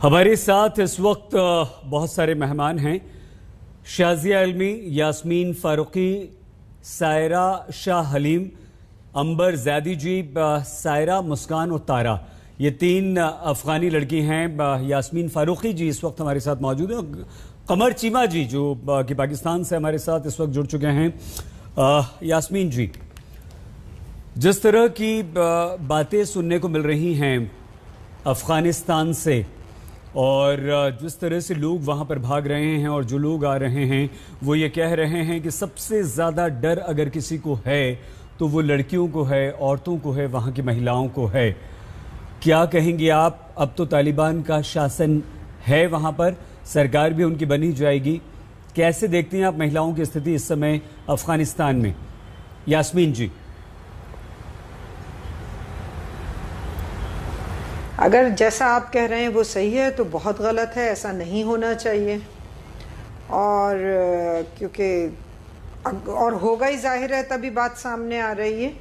हमारे साथ इस वक्त बहुत सारे मेहमान हैं। शाजिया इल्मी, यास्मीन फारूकी, सायरा शाह हलीम, अंबर जैदी जी, सायरा, मुस्कान और तारा, ये तीन अफगानी लड़की हैं। यास्मीन फारूकी जी इस वक्त हमारे साथ मौजूद हैं। कमर चीमा जी जो कि पाकिस्तान से हमारे साथ इस वक्त जुड़ चुके हैं। यास्मीन जी, जिस तरह की बातें सुनने को मिल रही हैं अफगानिस्तान से और जिस तरह से लोग वहाँ पर भाग रहे हैं और जो लोग आ रहे हैं वो ये कह रहे हैं कि सबसे ज़्यादा डर अगर किसी को है तो वो लड़कियों को है, औरतों को है, वहाँ की महिलाओं को है। क्या कहेंगे आप? अब तो तालिबान का शासन है वहाँ पर, सरकार भी उनकी बनी जाएगी। कैसे देखती हैं आप महिलाओं की स्थिति इस समय अफगानिस्तान में? यास्मीन जी। अगर जैसा आप कह रहे हैं वो सही है तो बहुत गलत है, ऐसा नहीं होना चाहिए। और क्योंकि और होगा ही, जाहिर है, तभी बात सामने आ रही है।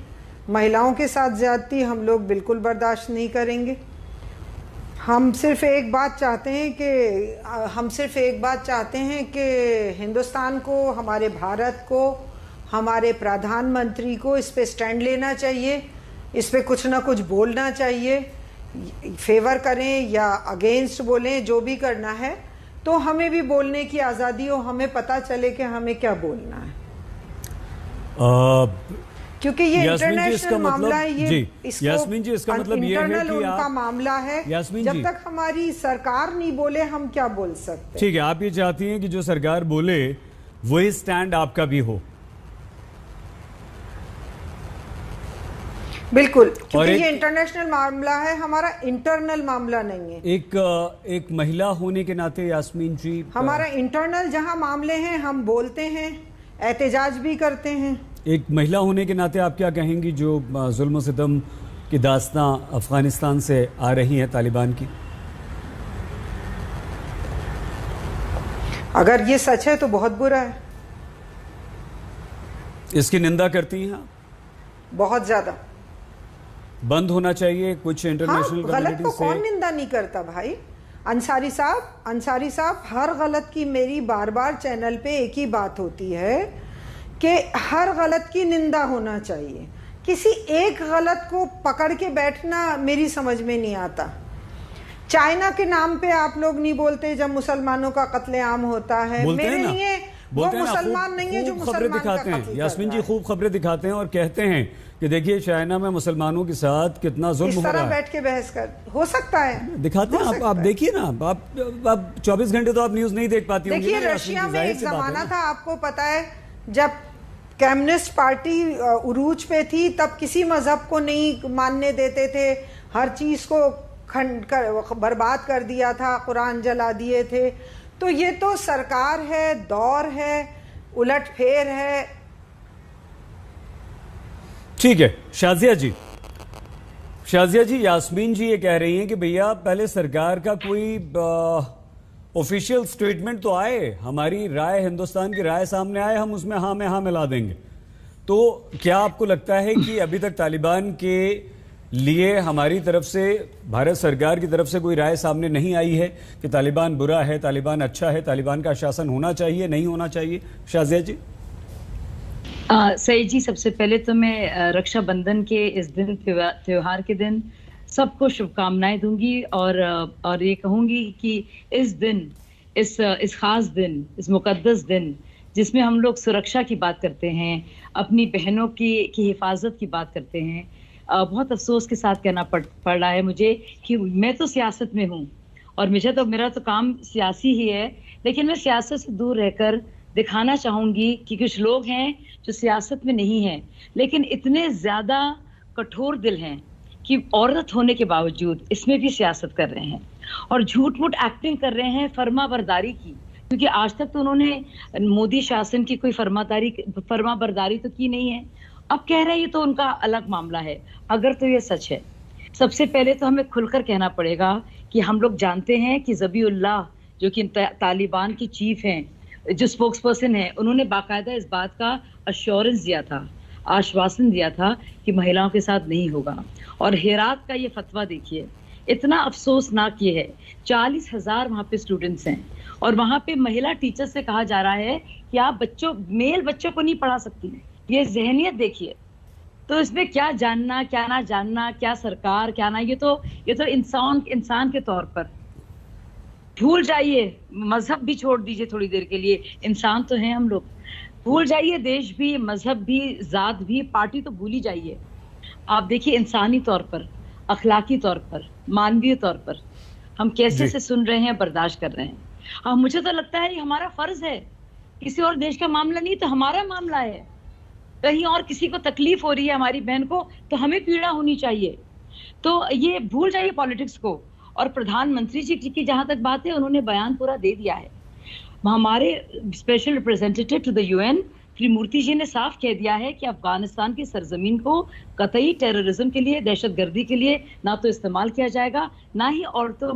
महिलाओं के साथ ज्यादती हम लोग बिल्कुल बर्दाश्त नहीं करेंगे। हम सिर्फ एक बात चाहते हैं कि हिंदुस्तान को, हमारे भारत को, हमारे प्रधानमंत्री को इस पे स्टैंड लेना चाहिए, इस पे कुछ ना कुछ बोलना चाहिए। फेवर करें या अगेंस्ट बोलें, जो भी करना है, तो हमें भी बोलने की आज़ादी हो, हमें पता चले कि हमें क्या बोलना है। क्योंकि ये इंटरनेशनल मामला है, यास्मीन जी, इसका मतलब ये है कि उनका मामला है। जब तक हमारी सरकार नहीं बोले हम क्या बोल सकते। ठीक है, आप ये चाहती हैं कि जो सरकार बोले वही स्टैंड आपका भी हो। बिल्कुल, क्योंकि ये इंटरनेशनल मामला है, हमारा इंटरनल मामला नहीं है। एक महिला होने के नाते यास्मीन जी, हमारा इंटरनल जहां मामले हैं हम बोलते हैं, एहतजाज भी करते हैं। एक महिला होने के नाते आप क्या कहेंगी जो जुल्म सितम की दास्तां अफगानिस्तान से आ रही है तालिबान की? अगर ये सच है तो बहुत बुरा है। इसकी निंदा करती हैं आप? बहुत ज्यादा। बंद होना चाहिए कुछ इंटरनेशनल गलत को कौन निंदा नहीं करता भाई। अंसारी साहब, हर गलत की मेरी बार बार चैनल पे एक ही बात होती है कि हर गलत की निंदा होना चाहिए। किसी एक गलत को पकड़ के बैठना मेरी समझ में नहीं आता। चाइना के नाम पे आप लोग नहीं बोलते जब मुसलमानों का कत्लेआम होता है। मेरे लिए वो मुसलमान नहीं है जो मुसलमान दिखाते हैं। यास्मीन जी खूब खबरें दिखाते हैं और कहते हैं कि देखिए चाइना में मुसलमानों के साथ कितना जुल्म हो रहा है। बैठ के बहस कर हो सकता है, दिखाते हैं। आप देखिए ना, आप 24 घंटे तो आप न्यूज नहीं देख पाती होंगी। देखिए रशिया में एक जमाना था, आपको पता है, जब कम्युनिस्ट पार्टी उरूज पे थी तब किसी मजहब को नहीं मानने देते थे, हर चीज को बर्बाद कर दिया था, कुरान जला दिए थे। तो ये तो सरकार है, दौर है, उलटफेर है। ठीक है शाजिया जी, यास्मीन जी ये कह रही हैं कि भैया पहले सरकार का कोई ऑफिशियल स्टेटमेंट तो आए, हमारी राय, हिंदुस्तान की राय सामने आए, हम उसमें हाँ में हाँ मिला देंगे। तो क्या आपको लगता है कि अभी तक तालिबान के लिए हमारी तरफ से, भारत सरकार की तरफ से कोई राय सामने नहीं आई है कि तालिबान बुरा है, तालिबान अच्छा है, तालिबान का शासन होना चाहिए, नहीं होना चाहिए? शाजिया जी। सही जी, सबसे पहले तो मैं रक्षाबंधन के इस दिन, त्योहार के दिन सबको शुभकामनाएं दूंगी और ये कहूंगी कि इस दिन, इस खास दिन, इस मुकद्दस दिन जिसमें हम लोग सुरक्षा की बात करते हैं, अपनी बहनों की हिफाजत की बात करते हैं, बहुत अफसोस के साथ कहना पड़ रहा है मुझे कि मैं तो सियासत में हूँ और मेरा तो काम सियासी ही है, लेकिन मैं सियासत से दूर रहकर दिखाना चाहूंगी कि कुछ लोग हैं जो सियासत में नहीं हैं लेकिन इतने ज्यादा कठोर दिल हैं कि औरत होने के बावजूद इसमें भी सियासत कर रहे हैं और झूठ मूठ एक्टिंग कर रहे हैं फर्माबरदारी की, क्योंकि आज तक तो उन्होंने मोदी शासन की कोई फर्माबरदारी तो की नहीं है। अब कह रहे हैं ये तो उनका अलग मामला है। अगर तो ये सच है, सबसे पहले तो हमें खुलकर कहना पड़ेगा कि हम लोग जानते हैं कि ज़बीउल्लाह जो कि तालिबान की चीफ हैं, जो स्पोक्स पर्सन है, उन्होंने बाकायदा इस बात का अश्योरेंस दिया था, आश्वासन दिया था कि महिलाओं के साथ नहीं होगा। और हेरात का ये फतवा देखिए इतना अफसोसनाक ये है, 40,000 वहाँ पे स्टूडेंट्स हैं और वहाँ पे महिला टीचर से कहा जा रहा है कि आप मेल बच्चों को नहीं पढ़ा सकती। ये ज़हनियत देखिए। तो इसमें क्या जानना, क्या ना जानना, क्या सरकार, क्या ना, ये तो इंसान के तौर पर भूल जाइए, मजहब भी छोड़ दीजिए थोड़ी देर के लिए, इंसान तो हैं हम लोग। भूल जाइए देश भी, मजहब भी, जात भी, पार्टी तो भूल ही जाइए। आप देखिए इंसानी तौर पर, अखलाकी तौर पर, मानवीय तौर पर हम कैसे से सुन रहे हैं, बर्दाश्त कर रहे हैं। हाँ, मुझे तो लगता है ये हमारा फर्ज है, किसी और देश का मामला नहीं तो हमारा मामला है। कहीं और किसी को तकलीफ हो रही है हमारी बहन को, तो हमें पीड़ा होनी चाहिए। तो ये भूल जाइए पॉलिटिक्स को। और प्रधानमंत्री जी की जहां तक बात है, उन्होंने बयान पूरा दे दिया है। हमारे special representative to the UN Trimurti ji ने साफ कह दिया है कि अफगानिस्तान की सरजमीन को कतई टेररिज्म के लिए, दहशतगर्दी के लिए ना तो इस्तेमाल किया जाएगा, ना ही औरतों